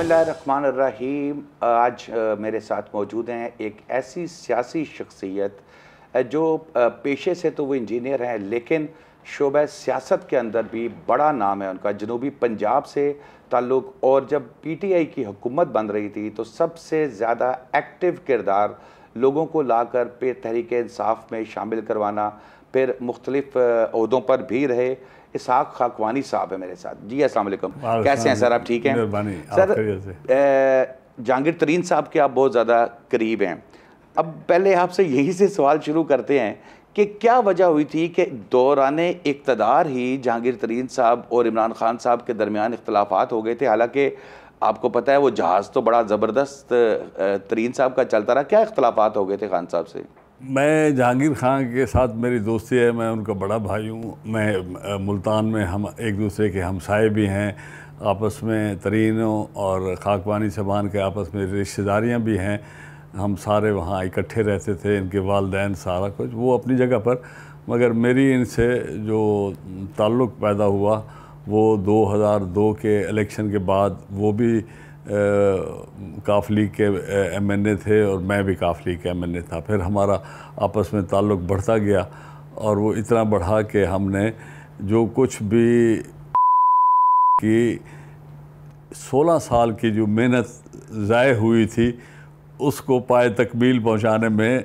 बिस्मिल्लाहिर्रहमानिर्रहीम। आज मेरे साथ मौजूद हैं एक ऐसी सियासी शख्सियत जो पेशे से तो वो इंजीनियर हैं, लेकिन शोबा सियासत के अंदर भी बड़ा नाम है उनका। जनूबी पंजाब से ताल्लुक़, और जब PTI की हुकूमत बन रही थी तो सबसे ज़्यादा एक्टिव किरदार लोगों को लाकर फिर तहरीक इंसाफ में शामिल करवाना, फिर मुख्तलिफ ओहदों पर भी रहे। इसहाक खाकवानी साहब है मेरे साथ। जी अस्सलाम वालेकुम, कैसे हैं सर? आप ठीक हैं सर? जहांगीर तरीन साहब के आप बहुत ज़्यादा करीब हैं। अब पहले आपसे यही से सवाल शुरू करते हैं कि क्या वजह हुई थी कि दौराने इक़्तिदार ही जहांगीर तरीन साहब और इमरान खान साहब के दरमियान इख्तलाफात हो गए थे? हालांकि आपको पता है वो जहाज़ तो बड़ा ज़बरदस्त तरीन साहब का चलता रहा। क्या इख्तलाफात हो गए थे खान साहब से? मैं जहांगीर खान के साथ मेरी दोस्ती है, मैं उनका बड़ा भाई हूँ। मैं मुल्तान में हम एक दूसरे के हमसाए भी हैं, आपस में तरीनों और खाकवानी साहबान के आपस में रिश्तेदारियाँ भी हैं। हम सारे वहाँ इकट्ठे रहते थे, इनके वालिदैन सारा कुछ वो अपनी जगह पर। मगर मेरी इनसे जो ताल्लुक़ पैदा हुआ वो 2002 के इलेक्शन के बाद। वो भी काफ लीग के MNA थे और मैं भी काफ लीग के MNA था। फिर हमारा आपस में ताल्लुक़ बढ़ता गया और वो इतना बढ़ा कि हमने जो कुछ भी की 16 साल की जो मेहनत ज़ाय हुई थी उसको पाए तकमील पहुंचाने में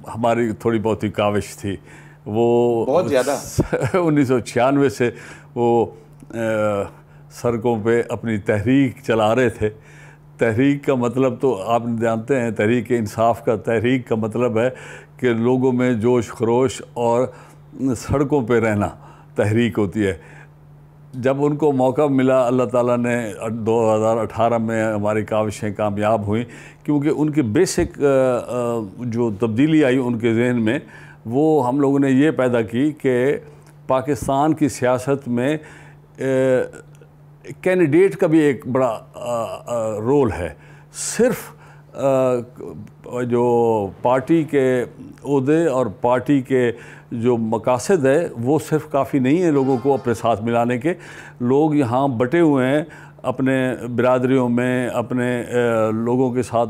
हमारी थोड़ी बहुत ही काविश थी। वो बहुत ज़्यादा 1996 से वो सड़कों पे अपनी तहरीक चला रहे थे। तहरीक का मतलब तो आप जानते हैं, तहरीक इंसाफ का तहरीक का मतलब है कि लोगों में जोश खरोश और सड़कों पे रहना तहरीक होती है। जब उनको मौका मिला, अल्लाह ताला ने 2018 में हमारी काविशें कामयाब हुई, क्योंकि उनकी बेसिक जो तब्दीली आई उनके जहन में, वो हम लोगों ने ये पैदा की कि पाकिस्तान की सियासत में कैंडिडेट का भी एक बड़ा रोल है। सिर्फ जो पार्टी के ओहदे और पार्टी के जो मकासद है वो सिर्फ काफ़ी नहीं है लोगों को अपने साथ मिलाने के। लोग यहाँ बटे हुए हैं अपने बिरादरियों में, अपने लोगों के साथ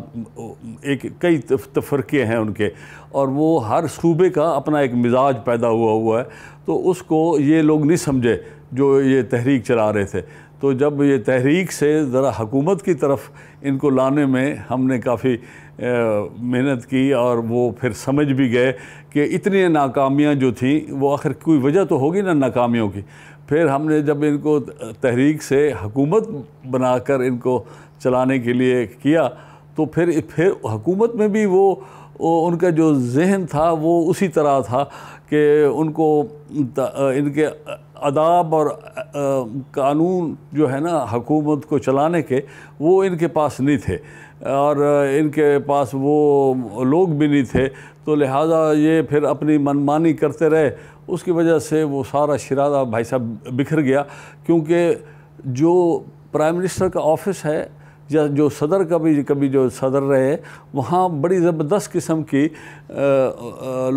एक कई तफरके हैं उनके, और वो हर सूबे का अपना एक मिजाज पैदा हुआ है। तो उसको ये लोग नहीं समझे जो ये तहरीक चला रहे थे। तो जब ये तहरीक से ज़रा हुकूमत की तरफ इनको लाने में हमने काफ़ी मेहनत की, और वो फिर समझ भी गए कि इतनी नाकामियाँ जो थी वो आखिर कोई वजह तो होगी ना नाकामियों की। फिर हमने जब इनको तहरीक से हुकूमत बनाकर इनको चलाने के लिए किया, तो फिर हुकूमत में भी वो उनका जो जहन था वो उसी तरह था कि उनको इनके अदाब और कानून जो है ना हुकूमत को चलाने के, वो इनके पास नहीं थे, और इनके पास वो लोग भी नहीं थे। तो लिहाजा ये फिर अपनी मनमानी करते रहे। उसकी वजह से वो सारा शिरादा भाई साहब बिखर गया, क्योंकि जो प्राइम मिनिस्टर का ऑफिस है या जो सदर का भी कभी जो सदर रहे, वहाँ बड़ी ज़बरदस्त किस्म की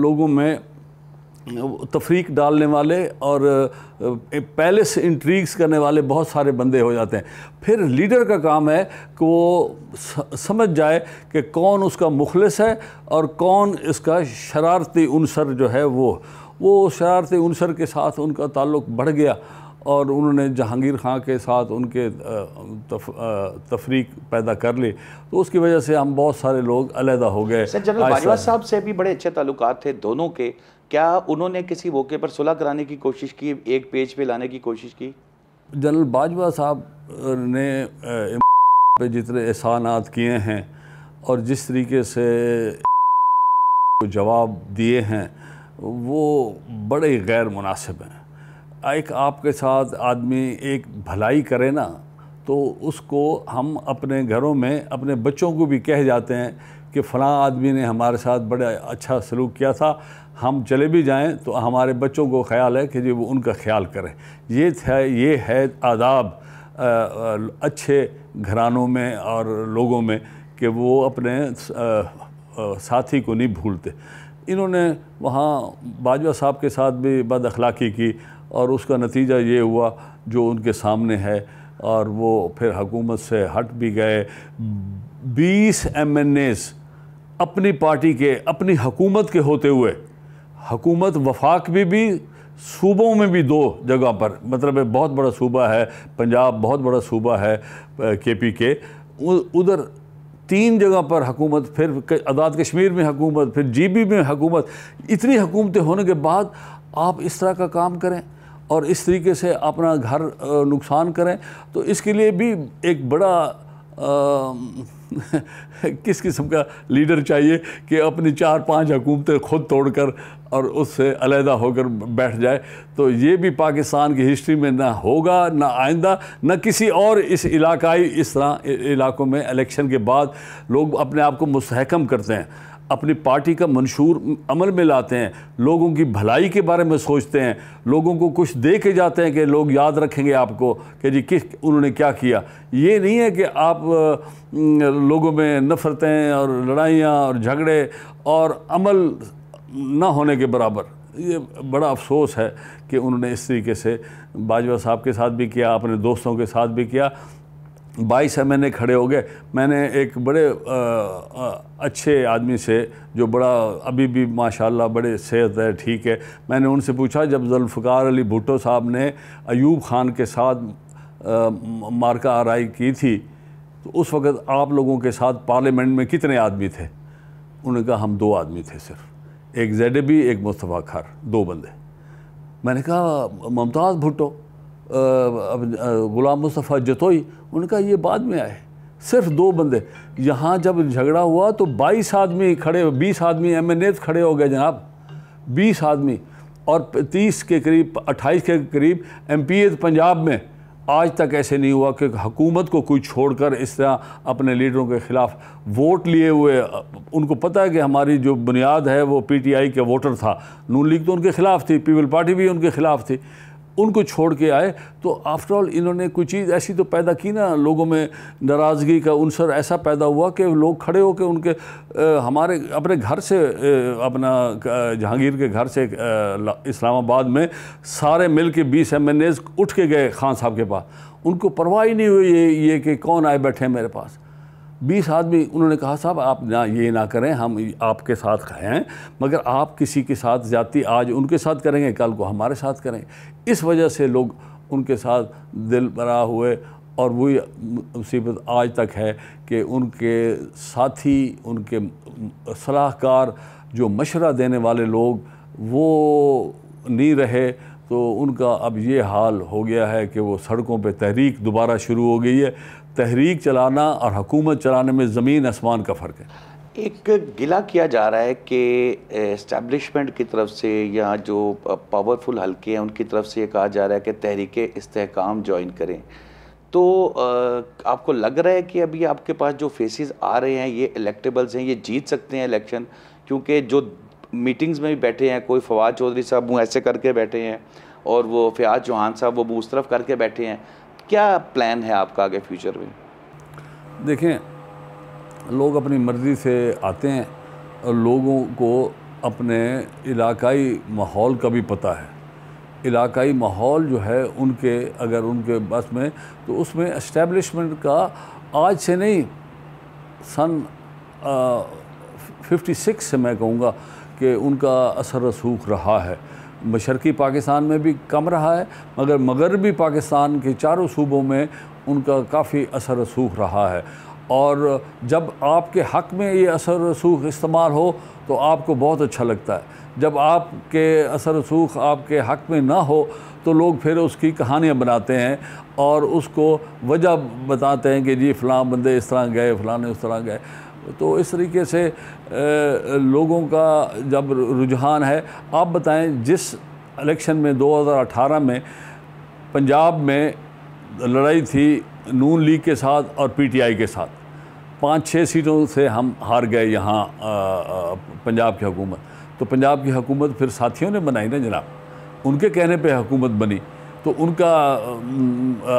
लोगों में तफरीक डालने वाले और पहले से इंट्रीग्स करने वाले बहुत सारे बंदे हो जाते हैं। फिर लीडर का काम है कि वो समझ जाए कि कौन उसका मुखलिस है और कौन इसका शरारती उनसर जो है। वो शरारती उनसर के साथ उनका ताल्लुक़ बढ़ गया, और उन्होंने जहांगीर खान के साथ उनके तफरीक पैदा कर ली। तो उसकी वजह से हम बहुत सारे लोग अलहदा हो गए। सर, जनरल बाजवा साहब से भी बड़े अच्छे ताल्लुकात थे दोनों के। क्या उन्होंने किसी मौके पर सुलह कराने की कोशिश की, एक पेज पे लाने की कोशिश की? जनरल बाजवा साहब ने पे जितने एहसानात किए हैं और जिस तरीके से जवाब दिए हैं वो बड़े गैर मुनासिब हैं। एक आपके साथ आदमी एक भलाई करे ना, तो उसको हम अपने घरों में अपने बच्चों को भी कह जाते हैं कि फ़लाँ आदमी ने हमारे साथ बड़ा अच्छा सलूक किया था। हम चले भी जाएं तो हमारे बच्चों को ख्याल है कि जी वो उनका ख्याल करें। ये है आदाब अच्छे घरानों में और लोगों में कि वो अपने साथी को नहीं भूलते। इन्होंने वहाँ बाजवा साहब के साथ भी बद अखलाक़ी की, और उसका नतीजा ये हुआ जो उनके सामने है और वो फिर हुकूमत से हट भी गए। 20 MNAs अपनी पार्टी के, अपनी हुकूमत के होते हुए, हुकूमत वफाक भी सूबों में भी 2 जगह पर, मतलब बहुत बड़ा सूबा है पंजाब, बहुत बड़ा सूबा है KP के, उधर 3 जगह पर हुकूमत, फिर आज़ाद कश्मीर में हुकूमत, फिर GB में हुकूमत। इतनी हुकूमतें होने के बाद आप इस तरह का काम करें और इस तरीके से अपना घर नुकसान करें, तो इसके लिए भी एक बड़ा किस किस्म का लीडर चाहिए कि अपनी 4-5 हुकूमतें खुद तोड़कर और उससे अलहदा होकर बैठ जाए। तो ये भी पाकिस्तान की हिस्ट्री में ना होगा, ना आइंदा, ना किसी और इस इलाकाई इस तरह इलाकों में इलेक्शन के बाद लोग अपने आप को मुस्तहकम करते हैं, अपनी पार्टी का मंशूर अमल में लाते हैं, लोगों की भलाई के बारे में सोचते हैं, लोगों को कुछ दे के जाते हैं कि लोग याद रखेंगे आपको कि जी किस उन्होंने क्या किया। ये नहीं है कि आप लोगों में नफ़रतें और लड़ाइयाँ और झगड़े और अमल ना होने के बराबर। ये बड़ा अफसोस है कि उन्होंने इस तरीके से बाजवा साहब के साथ भी किया, अपने दोस्तों के साथ भी किया। 22 MNA खड़े हो गए। मैंने एक बड़े अच्छे आदमी से, जो बड़ा अभी भी माशाल्लाह बड़े सेहत है, ठीक है, मैंने उनसे पूछा, जब जुल्फ़िकार अली भुट्टो साहब ने अयूब खान के साथ मार्का आराई की थी, तो उस वक़्त आप लोगों के साथ पार्लियामेंट में कितने आदमी थे? उन्होंने कहा हम 2 आदमी थे सिर्फ, एक ZAB, एक मुस्तफ़ा खार, 2 बंदे। मैंने कहा मुमताज़ भुट्टो, गुलाम मुस्तफ़ा जतोई, उनका ये बाद में आए, सिर्फ 2 बंदे। यहाँ जब झगड़ा हुआ तो 22 आदमी खड़े, 20 आदमी MNAs खड़े हो गए जनाब, 20 आदमी, और 30 के करीब, 28 के करीब MPAs पंजाब में। आज तक ऐसे नहीं हुआ कि हुकूमत को कोई छोड़कर इस तरह अपने लीडरों के ख़िलाफ़ वोट लिए हुए, उनको पता है कि हमारी जो बुनियाद है वो PTI के वोटर था, नून लीग तो उनके ख़िलाफ़ थी, पीपल पार्टी भी उनके ख़िलाफ़ थी, उनको छोड़ के आए। तो आफ्टर ऑल इन्होंने कोई चीज़ ऐसी तो पैदा की ना, लोगों में नाराज़गी का उनसर ऐसा पैदा हुआ कि लोग खड़े होकर उनके हमारे अपने घर से, अपना जहांगीर के घर से इस्लामाबाद में सारे मिल के 20 MNAs उठ के गए खान साहब के पास। उनको परवाह ही नहीं हुई ये कि कौन आए बैठे हैं मेरे पास। 20 आदमी, उन्होंने कहा साहब आप ना ये ना करें, हम आपके साथ हैं, मगर आप किसी के साथ ज़्यादती आज उनके साथ करेंगे, कल को हमारे साथ करेंगे। इस वजह से लोग उनके साथ दिल बरा हुए, और वही मुसीबत आज तक है कि उनके साथी, उनके सलाहकार, जो मशवरा देने वाले लोग वो नहीं रहे, तो उनका अब ये हाल हो गया है कि वो सड़कों पे तहरीक दोबारा शुरू हो गई है। तहरीक चलाना और हुकूमत चलाने में ज़मीन आसमान का फ़र्क है। एक गिला किया जा रहा है कि एस्टैब्लिशमेंट की तरफ से या जो पावरफुल हल्के हैं उनकी तरफ से ये कहा जा रहा है कि तहरीक इस्तेहकाम ज्वाइन करें। तो आपको लग रहा है कि अभी आपके पास जो फेसेस आ रहे हैं ये इलेक्टेबल्स हैं, ये जीत सकते हैं इलेक्शन? क्योंकि जो मीटिंग्स में भी बैठे हैं, कोई फवाद चौधरी साहब मुँह ऐसे करके बैठे हैं और वो फ़याज़ चौहान साहब वो मुँह उस तरफ करके बैठे हैं। क्या प्लान है आपका आगे फ्यूचर में? देखें, लोग अपनी मर्ज़ी से आते हैं और लोगों को अपने इलाकाई माहौल का भी पता है। इलाकाई माहौल जो है उनके, अगर उनके बस में, तो उसमें एस्टेब्लिशमेंट का आज से नहीं, सन 56 से मैं कहूँगा कि उनका असर रसूख रहा है। मशरक़ी पाकिस्तान में भी कम रहा है, मगर मगरबी पाकिस्तान के चारों सूबों में उनका काफ़ी असर रसूख रहा है। और जब आपके हक़ में ये असर रसूख इस्तेमाल हो तो आपको बहुत अच्छा लगता है। जब आपके असर रसूख आपके हक़ में ना हो तो लोग फिर उसकी कहानियाँ बनाते हैं और उसको वजह बताते हैं कि जी फ़लाँ बंदे इस तरह गए, फ़लाँ उस तरह गए। तो इस तरीके से लोगों का जब रुझान है। आप बताएं, जिस इलेक्शन में 2018 में पंजाब में लड़ाई थी नून लीग के साथ और PTI के साथ, 5-6 सीटों से हम हार गए यहाँ पंजाब की हुकूमत। तो पंजाब की हुकूमत फिर साथियों ने बनाई ना जनाब, उनके कहने पे हुकूमत बनी। तो उनका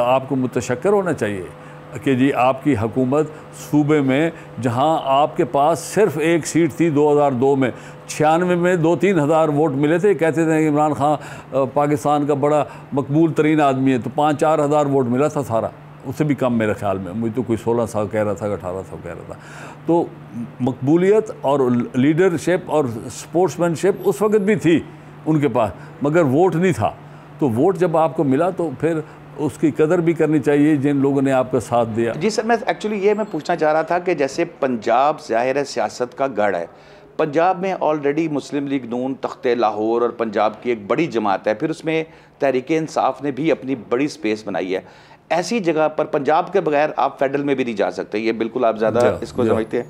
आपको मुतशक्कर होना चाहिए कि जी आपकी हुकूमत सूबे में, जहां आपके पास सिर्फ एक सीट थी 2002 में, 96 में 2-3 हज़ार वोट मिले थे। कहते थे इमरान खान पाकिस्तान का बड़ा मकबूल तरीन आदमी है, तो 5-4 हज़ार वोट मिला था सारा। उससे भी कम मेरे ख्याल में, मुझे तो कोई 1600 कह रहा था, 1800 कह रहा था। तो मकबूलियत और लीडरशिप और स्पोर्ट्समैनशिप उस वक्त भी थी उनके पास, मगर वोट नहीं था। तो वोट जब आपको मिला तो फिर उसकी कदर भी करनी चाहिए जिन लोगों ने आपका साथ दिया। जी सर, मैं एक्चुअली ये मैं पूछना चाह रहा था कि जैसे पंजाब ज़ाहिर है सियासत का गढ़ है, पंजाब में ऑलरेडी मुस्लिम लीग नून, तख्ते लाहौर और पंजाब की एक बड़ी जमात है, फिर उसमें तहरीक इंसाफ ने भी अपनी बड़ी स्पेस बनाई है। ऐसी जगह पर पंजाब के बगैर आप फेडरल में भी नहीं जा सकते, ये बिल्कुल आप ज़्यादा इसको समझते हैं।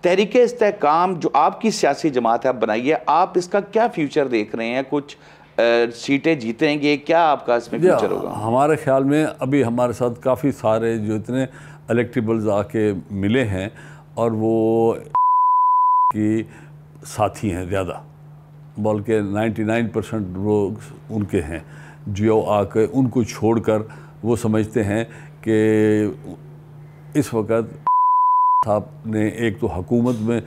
तहरीक इस्तेहकाम जो आपकी सियासी जमात है आप बनाइए, आप इसका क्या फ्यूचर देख रहे हैं? कुछ सीटें जीतेंगे, क्या आपका इसमें फ्यूचर होगा? हमारे ख्याल में अभी हमारे साथ काफ़ी सारे जो इतने इलेक्टेबल्स आके मिले हैं और वो की साथी हैं ज़्यादा, बल्कि 99% लोग उनके हैं जो आकर उनको छोड़कर वो समझते हैं कि इस वक्त साहब ने एक तो हुकूमत में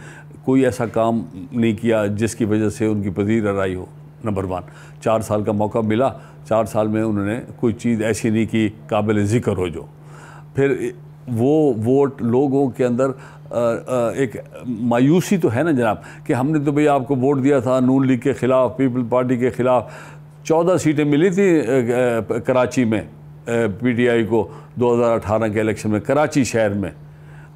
कोई ऐसा काम नहीं किया जिसकी वजह से उनकी पजीर आराई हो। नंबर 1, 4 साल का मौका मिला, 4 साल में उन्होंने कोई चीज़ ऐसी नहीं की काबिल ज़िक्र हो जो। फिर वो वोट लोगों के अंदर एक मायूसी तो है ना जनाब कि हमने तो भाई आपको वोट दिया था नून लीग के ख़िलाफ़, पीपल पार्टी के ख़िलाफ़। 14 सीटें मिली थी कराची में PTI को 2018 के इलेक्शन में, कराची शहर में,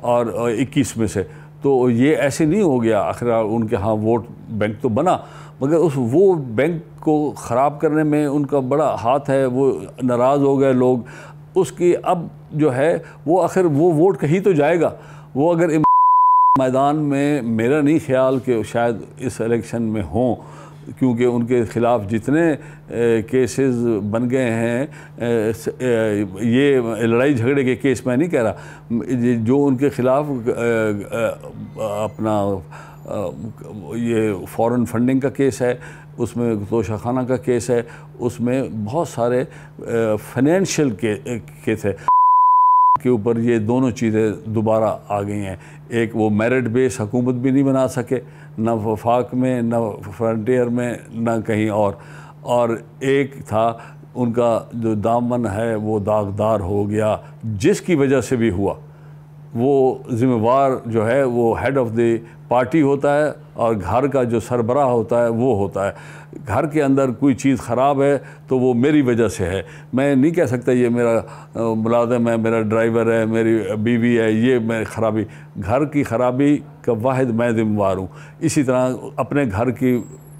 और 21 में से। तो ये ऐसे नहीं हो गया, आखिर उनके यहाँ वोट बैंक तो बना, मगर उस वो बैंक को ख़राब करने में उनका बड़ा हाथ है। वो नाराज़ हो गए लोग उसकी। अब जो है वो आखिर वो वोट कहीं तो जाएगा। वो अगर मैदान में, मेरा नहीं ख्याल कि शायद इस इलेक्शन में हों, क्योंकि उनके ख़िलाफ़ जितने केसेस बन गए हैं, ये लड़ाई झगड़े के केस मैं नहीं कह रहा, जो उनके ख़िलाफ़ अपना ये फॉरेन फंडिंग का केस है, उसमें तोशाखाना का केस है, उसमें बहुत सारे फाइनेंशियल केस है के ऊपर ये दोनों चीज़ें दोबारा आ गई हैं। एक वो मेरिट बेस हुकूमत भी नहीं बना सके, न वफाक में, न फ्रंटियर में, न कहीं और एक था उनका जो दामन है वो दागदार हो गया, जिसकी वजह से भी हुआ। वो ज़िम्मेवार जो है वो हेड ऑफ़ द पार्टी होता है और घर का जो सरबराह होता है वो होता है। घर के अंदर कोई चीज़ ख़राब है तो वो मेरी वजह से है। मैं नहीं कह सकता ये मेरा मुलाज़िम है, मेरा ड्राइवर है, मेरी बीवी है, ये मैं ख़राबी, घर की ख़राबी का वाहिद मैं ज़िम्मेवार हूँ। इसी तरह अपने घर की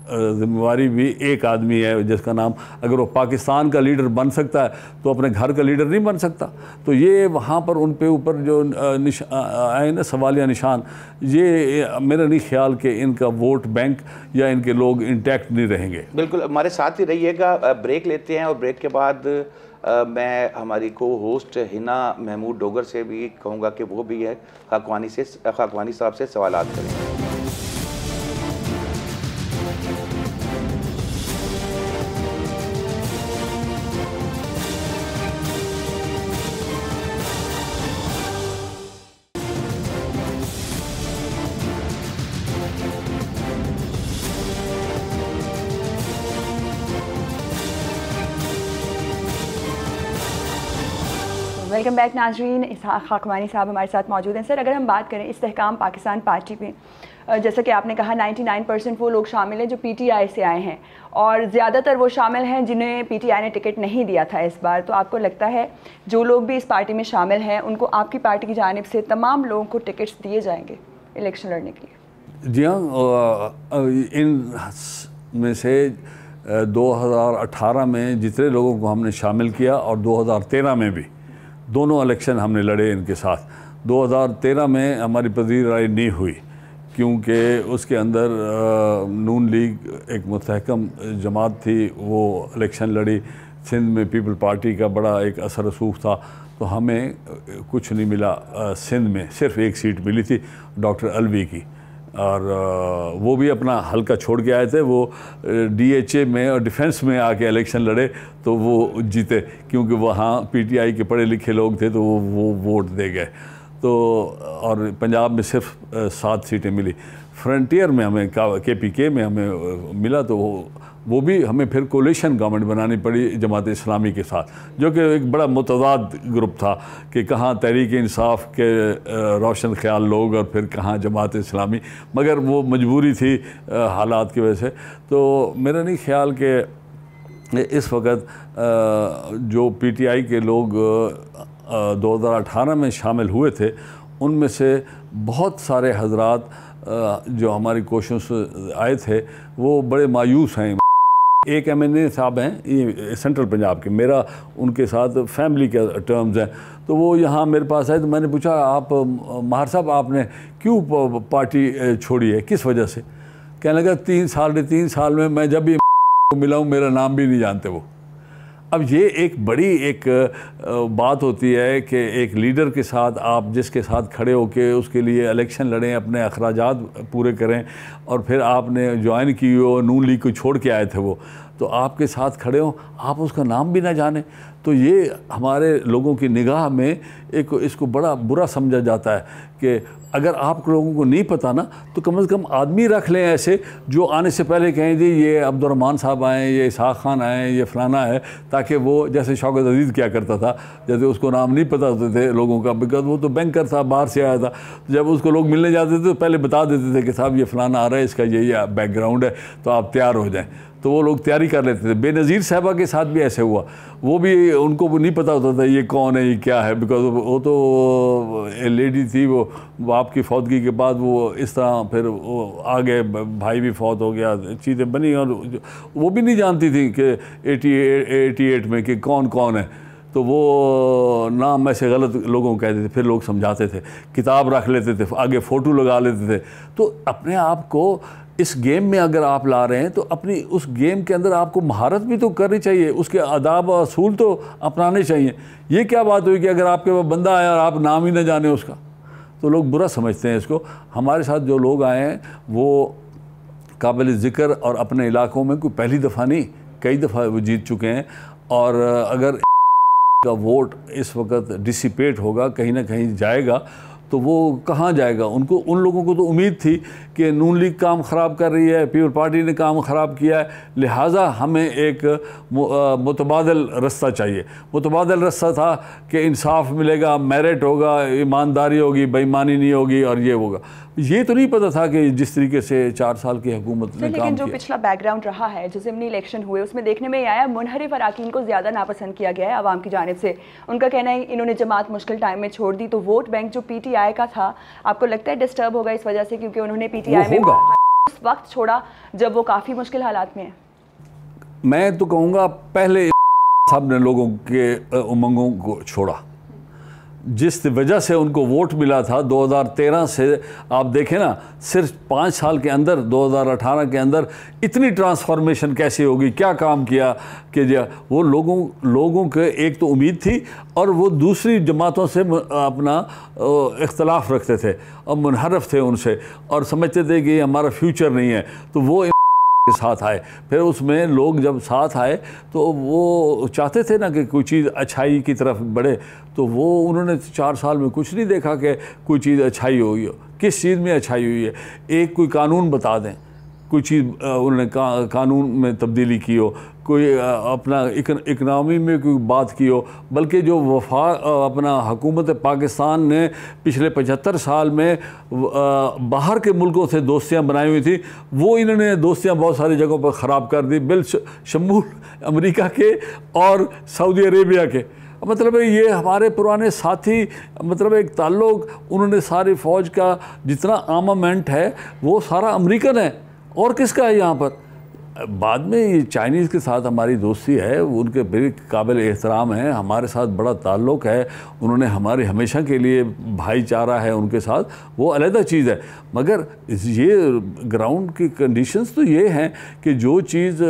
ज़िम्मेवारी भी एक आदमी है जिसका नाम, अगर वो पाकिस्तान का लीडर बन सकता है तो अपने घर का लीडर नहीं बन सकता। तो ये वहाँ पर उन पे ऊपर जो आए ना सवालिया निशान, ये मेरा नहीं ख्याल कि इनका वोट बैंक या इनके लोग इंटैक्ट नहीं रहेंगे। बिल्कुल, हमारे साथ ही रहिएगा। ब्रेक लेते हैं और ब्रेक के बाद मैं हमारी को होस्ट हिना महमूद डोगर से भी कहूँगा कि वो भी है खाकवानी साहब से सवालात करें। वेलकम बैक नाजरीन। खाकवानी साहब हमारे साथ मौजूद हैं। सर, अगर हम बात करें इस्तेहकाम पाकिस्तान पार्टी में, जैसा कि आपने कहा 99% वो लोग शामिल हैं जो PTI से आए हैं और ज़्यादातर वो शामिल हैं जिन्हें PTI ने टिकट नहीं दिया था इस बार। तो आपको लगता है जो लोग भी इस पार्टी में शामिल हैं उनको आपकी पार्टी की जानिब से तमाम लोगों को टिकट्स दिए जाएंगे इलेक्शन लड़ने के लिए? जी हाँ, इन में से 2018 में जितने लोगों को हमने शामिल किया और 2013 में भी दोनों इलेक्शन हमने लड़े इनके साथ। 2013 में हमारी पजीर राय नहीं हुई क्योंकि उसके अंदर नून लीग एक मुस्तहकम जमात थी, वो इलेक्शन लड़ी। सिंध में पीपल पार्टी का बड़ा एक असर रसूख था, तो हमें कुछ नहीं मिला। सिंध में सिर्फ एक सीट मिली थी डॉक्टर अलवी की, और वो भी अपना हल्का छोड़ के आए थे। वो DHA में और डिफेंस में आके इलेक्शन लड़े तो वो जीते, क्योंकि वहाँ PTI के पढ़े लिखे लोग थे तो वो वोट दे गए। तो और पंजाब में सिर्फ 7 सीटें मिली। फ्रंटियर में हमें KPK में हमें मिला तो वो भी हमें फिर कोलिशन गवर्नमेंट बनानी पड़ी जमात इस्लामी के साथ, जो कि एक बड़ा मुतदाद ग्रुप था कि कहाँ तहरीक इंसाफ के रोशन ख्याल लोग और फिर कहाँ जमात इस्लामी, मगर वो मजबूरी थी हालात की वजह से। तो मेरा नहीं ख्याल कि इस वक्त जो पीटीआई के लोग 2018 में शामिल हुए थे, उनमें से बहुत सारे हजरात जो हमारी कोशिश आए थे वो बड़े मायूस हैं। एक MNA साहब हैं ये सेंट्रल पंजाब के, मेरा उनके साथ फैमिली के टर्म्स हैं, तो वो यहाँ मेरे पास आए तो मैंने पूछा आप महार साहब आपने क्यों पार्टी छोड़ी है, किस वजह से? कहने लगा 3 साल में मैं जब भी मिला हूँ मेरा नाम भी नहीं जानते वो। अब ये एक बड़ी एक बात होती है कि एक लीडर के साथ आप जिसके साथ खड़े होके उसके लिए इलेक्शन लड़ें, अपने अखराजात पूरे करें, और फिर आपने ज्वाइन की हो, नून लीग को छोड़ के आए थे वो, तो आपके साथ खड़े हो, आप उसका नाम भी ना जाने, तो ये हमारे लोगों की निगाह में एक इसको बड़ा बुरा समझा जाता है कि अगर आप लोगों को नहीं पता ना तो कम से कम आदमी रख लें ऐसे जो आने से पहले कहें जी ये अब्दुर्रहमान साहब आए, ये इसहाक खान आए, ये फलाना है, ताकि वो जैसे शौकत अजीज़ क्या करता था, जैसे उसको नाम नहीं पता होते थे लोगों का, बिकॉज वो तो बैंकर था, बाहर से आया था, जब उसको लोग मिलने जाते थे तो पहले बता देते थे कि साहब ये फलाना आ रहा है, इसका ये बैकग्राउंड है, तो आप तैयार हो जाएँ, तो वो लोग तैयारी कर लेते थे। बेनज़ीर साहबा के साथ भी ऐसे हुआ, वो भी उनको नहीं पता होता था ये कौन है, ये क्या है, बिकॉज वो तो लेडी थी, वो आपकी फौतगी के बाद वो इस तरह फिर वो आगे भाई भी फौत हो गया, चीज़ें बनी, और वो भी नहीं जानती थी कि 88 में कि कौन कौन है, तो वो नाम ऐसे गलत लोगों को कहते थे, फिर लोग समझाते थे, किताब रख लेते थे, आगे फ़ोटो लगा लेते थे। तो अपने आप को इस गेम में अगर आप ला रहे हैं तो अपनी उस गेम के अंदर आपको महारत भी तो करनी चाहिए, उसके आदाब और असूल तो अपनाने चाहिए। ये क्या बात हुई कि अगर आपके पास बंदा आया और आप नाम ही ना जाने उसका, तो लोग बुरा समझते हैं इसको। हमारे साथ जो लोग आए हैं वो काबिल ज़िक्र और अपने इलाकों में कोई पहली दफ़ा नहीं कई दफ़ा वो जीत चुके हैं, और अगर का वोट इस वक्त डिसिपेट होगा, कहीं ना कहीं जाएगा, तो वो कहाँ जाएगा? उनको उन लोगों को तो उम्मीद थी कि नून लीग काम ख़राब कर रही है, पीपल पार्टी ने काम ख़राब किया है, लिहाजा हमें एक मुतबादल रास्ता चाहिए। मुतबादल रास्ता था कि इंसाफ मिलेगा, मेरिट होगा, ईमानदारी होगी, बेईमानी नहीं होगी, और ये होगा। ये तो नहीं पता था कि जिस तरीके से 4 साल की हुकूमत ने काम किया। लेकिन जो पिछला बैकग्राउंड रहा है, जो ज़िमनी इलेक्शन हुए, उसमें देखने में आया मुनहरिफ अराकीन को ज़्यादा नापसंद किया गया है आवाम की जानिब से। उनका कहना है इन्होंने जमात मुश्किल टाइम में छोड़ दी, तो वोट बैंक जो PTI का था, आपको लगता है डिस्टर्ब होगा इस वजह से, क्योंकि उन्होंने PTI में उस वक्त छोड़ा जब वो काफ़ी मुश्किल हालात में है? मैं तो कहूँगा पहले साहब ने लोगों के उमंगों को छोड़ा, जिस वजह से उनको वोट मिला था 2013 से। आप देखें ना, सिर्फ 5 साल के अंदर 2018 के अंदर इतनी ट्रांसफॉर्मेशन कैसे होगी, क्या काम किया कि वो लोगों के एक तो उम्मीद थी, और वो दूसरी जमातों से अपना इख्तलाफ रखते थे और मुनहरफ थे उनसे, और समझते थे कि हमारा फ्यूचर नहीं है, तो वो के साथ आए। फिर उसमें लोग जब साथ आए तो वो चाहते थे ना कि कोई चीज़ अच्छाई की तरफ बढ़े, तो वो उन्होंने 4 साल में कुछ नहीं देखा कि कोई चीज़ अच्छाई हुई हो। किस चीज़ में अच्छाई हुई है? एक कोई कानून बता दें, कोई चीज़ उन्होंने कानून में तब्दीली की हो, कोई अपना इकनॉमी में कोई बात की हो, बल्कि जो अपना हुकूमत पाकिस्तान ने पिछले 75 साल में बाहर के मुल्कों से दोस्तियां बनाई हुई थी, वो इन्होंने दोस्तियां बहुत सारी जगहों पर ख़राब कर दी, बिलशमूल अमेरिका के और सऊदी अरेबिया के। मतलब ये हमारे पुराने साथी, मतलब एक ताल्लुक़, उन्होंने सारी फ़ौज का जितना आर्मामेंट है वो सारा अमेरिकन है, और किसका है यहाँ पर? बाद में ये चाइनीज़ के साथ हमारी दोस्ती है, उनके बड़े काबिल एहतराम हैं, हमारे साथ बड़ा ताल्लुक़ है, उन्होंने हमारे हमेशा के लिए भाईचारा है उनके साथ, वो अलग चीज़ है। मगर ये ग्राउंड की कंडीशंस तो ये हैं कि जो चीज़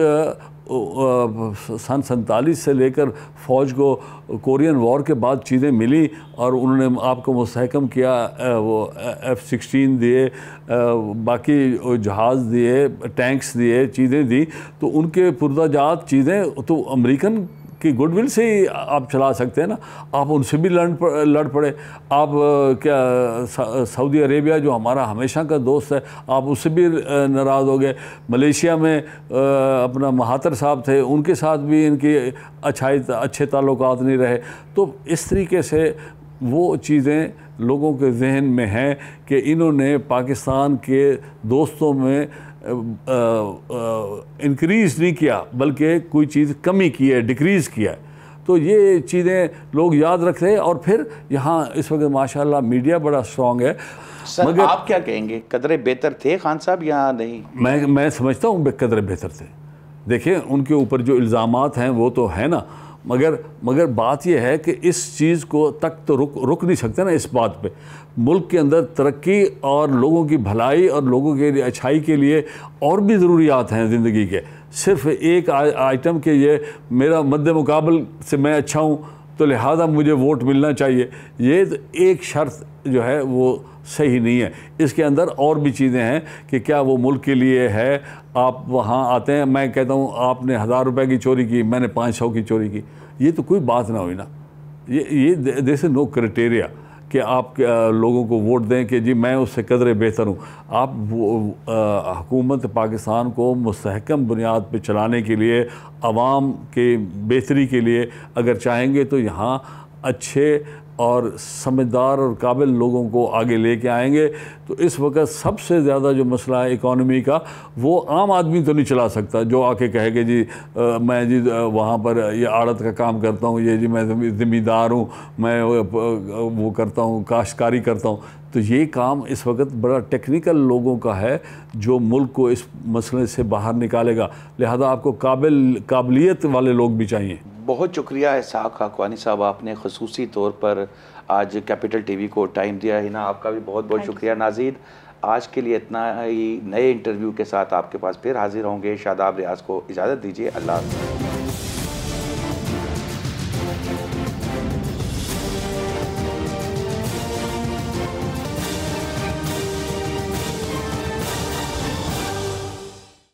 सन 47 से लेकर फ़ौज को कोरियन वॉर के बाद चीज़ें मिली, और उन्होंने आपको मुस्तहकम किया, वो F-16 दिए, बाकी जहाज़ दिए, टैंक्स दिए, चीज़ें दी, तो उनके पुरदाजात चीज़ें तो अमेरिकन की गुडविल से ही आप चला सकते हैं ना। आप उनसे भी लड़ पड़े। आप क्या सऊदी अरेबिया जो हमारा हमेशा का दोस्त है, आप उससे भी नाराज़ हो गए। मलेशिया में अपना महातर साहब थे, उनके साथ भी इनकी अच्छे ताल्लुकात नहीं रहे। तो इस तरीके से वो चीज़ें लोगों के जहन में हैं कि इन्होंने पाकिस्तान के दोस्तों में इंक्रीज़ नहीं किया, बल्कि कोई चीज़ कमी की है, डिक्रीज़ किया है। तो ये चीज़ें लोग याद रख रहे हैं। और फिर यहाँ इस वक्त माशाल्लाह मीडिया बड़ा स्ट्रॉन्ग है। सर, मगर आप क्या कहेंगे, कदरे बेहतर थे खान साहब या नहीं? मैं समझता हूँ कदरे बेहतर थे। देखिए, उनके ऊपर जो इल्ज़ामात हैं वो तो है ना, मगर बात यह है कि इस चीज़ को तक तो रुक नहीं सकते ना। इस बात पे मुल्क के अंदर तरक्की और लोगों की भलाई और लोगों के लिए अच्छाई के लिए और भी ज़रूरियात हैं ज़िंदगी के। सिर्फ एक आइटम के ये मेरा मद्दे मुकाबल से मैं अच्छा हूँ तो लिहाजा मुझे वोट मिलना चाहिए, ये तो एक शर्त जो है वो सही नहीं है। इसके अंदर और भी चीज़ें हैं कि क्या वो मुल्क के लिए है। आप वहाँ आते हैं, मैं कहता हूँ आपने 1000 रुपये की चोरी की, मैंने 500 की चोरी की, ये तो कोई बात ना हुई ना। ये दिस इज़ नो क्राइटेरिया कि आप लोगों को वोट दें कि जी मैं उससे कदरे बेहतर हूँ। आप हुकूमत पाकिस्तान को मुस्तहकम बुनियाद पर चलाने के लिए, आवाम के बेहतरी के लिए अगर चाहेंगे तो यहाँ अच्छे और समझदार और काबिल लोगों को आगे लेके आएंगे। तो इस वक्त सबसे ज़्यादा जो मसला है इकॉनमी का, वो आम आदमी तो नहीं चला सकता जो आके कहे कि जी मैं जी वहाँ पर ये आड़त का काम करता हूँ, ये जी मैं ज़िम्मेदार हूँ, मैं वो करता हूँ, काश्तकारी करता हूँ। तो ये काम इस वक्त बड़ा टेक्निकल लोगों का है जो मुल्क को इस मसले से बाहर निकालेगा। लिहाजा आपको काबिलियत वाले लोग भी चाहिए। बहुत शुक्रिया इसहाक खाकवानी साहब, आपने ख़ुसूसी तौर पर आज कैपिटल टीवी को टाइम दिया है ना। आपका भी बहुत बहुत शुक्रिया। नाज़रीन, आज के लिए इतना ही। नए इंटरव्यू के साथ आपके पास फिर हाजिर होंगे। शादाब रियाज को इजाज़त दीजिए। अल्लाह हाफ़िज़।